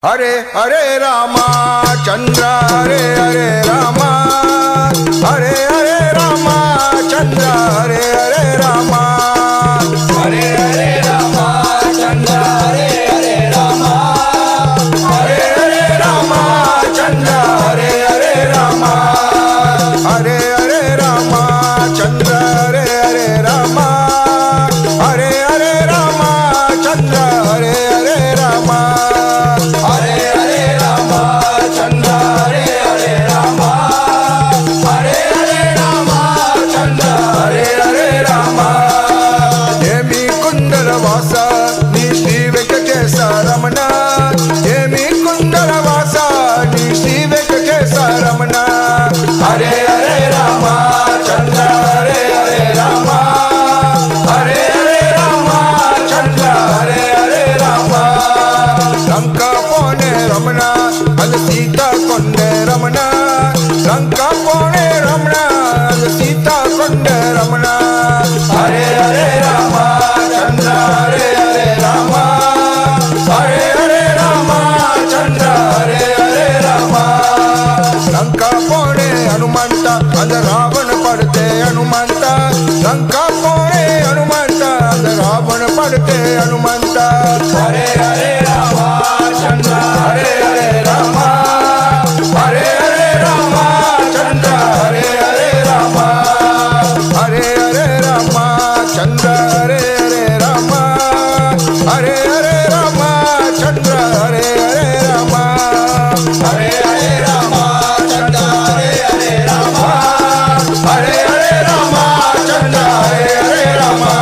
हरे हरे रामा चंद्र हरे हरे रामा हरे हरे रामा चंद्र हरे हरे रामा हरे हरे रामा चंद्र हरे हरे रामा हरे हरे रामा चंद्र हरे हरे रामा हरे हरे रामा चंद्र हरे हरे रामा हरे हरे रामा चंद्र हरे हरे रामा हरे हरे रामा चंद्र हरे हरे रामा हरे हरे रामा चंद्र Hare Hare Rama Hemy कुंडल वासा नी श्री वेंकटेश रमण Hemy कुंडल वासा नी श्री वेंकटेश रमण हरे हरे रामा चंद्र हरे हरे रामा हरे हरे रामा चंद्र हरे हरे रामा లంక పోనే రమణ అది సీత కొండే రమణ లంక పోనే రమణ అది సీత కొండే రమణ हरे हरे रामा चंद्र हरे हरे रामा हरे हरे रामा चंद्र हरे हरे रामा లంక పోనే హనుమంత అంద రావణ పడితే హనుమంత లంక పోనే హనుమంత అంద రావణ పడితే హనుమంత हरे हरे रामा चंद्र हरे हरे रामा हरे हरे रामा चंद्र हरे हरे रामा हरे हरे रामा चंद्र हरे हरे रामा हरे हरे रामा चंद्र हरे हरे रामा हरे हरे रामा चंद्र हरे हरे रामा हरे हरे रामा चंद्र हरे हरे रामा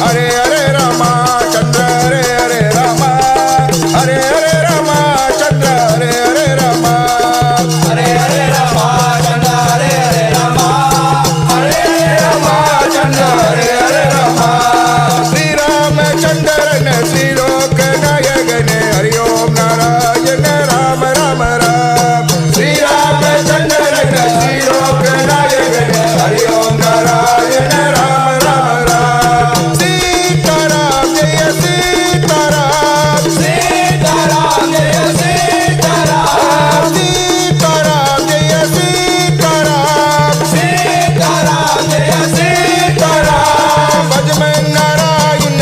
हरे हरे रामा चंद्र हरे हरे रामा हरे हरे रामा चंद्र हरे हरे रामा हरे हरे रामा चंद्र हरे हरे रामा हरे हरे रामा चंद्र हरे हरे रामा श्री रामचंद्र ने श्रीलोक नायक ने हरि ओम नारायण राम राम राम श्री रामचंद्र श्री लोक नायक हरि ओम नारायण राम राम राम सीताराम जय सीताराम सीताराम जय सीताराम सीताराम जय सीताराम सीताराम जय सीताराम भज में नारायण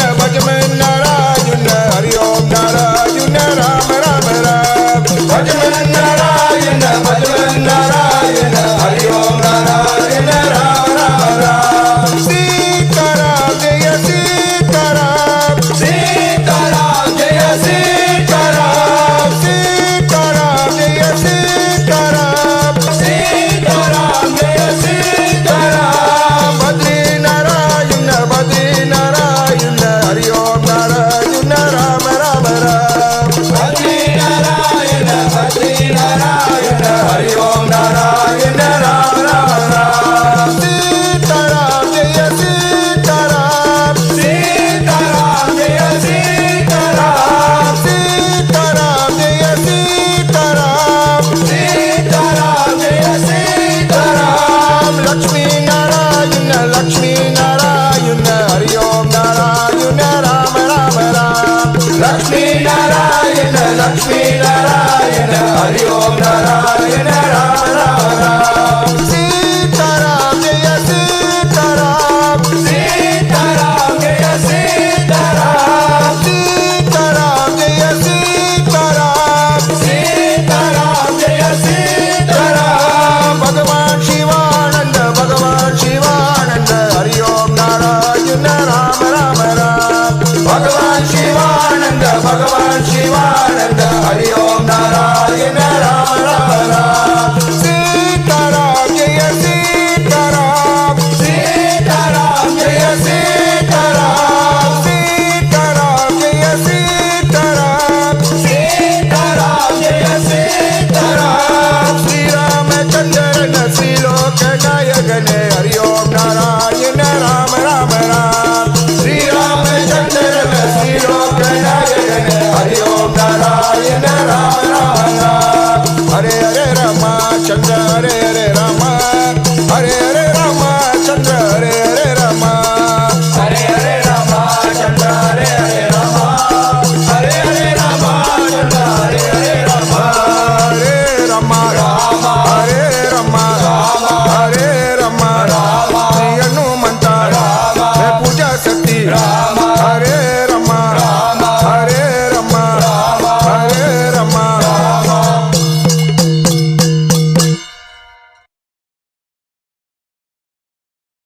हरि ओम नारायण राम राम राम भज में नारायण हरि ओम नारायण राम राम राम सीताराम जय सीताराम सीताराम जय सीताराम सीताराम जय सीताराम सीताराम जय सीताराम बद्री नारायण हरि ओम नारायण राम राम राम बद्री नारायण हरि ओम नारायण राम राम राम सीताराम जय सीताराम सीताराम जय सीताराम सीताराम जय सीताराम सीताराम जय सीताराम लक्ष्मी नारायण हरि ओम नारायण राम राम राम लक्ष्मी नारायण हरि ओम नारायण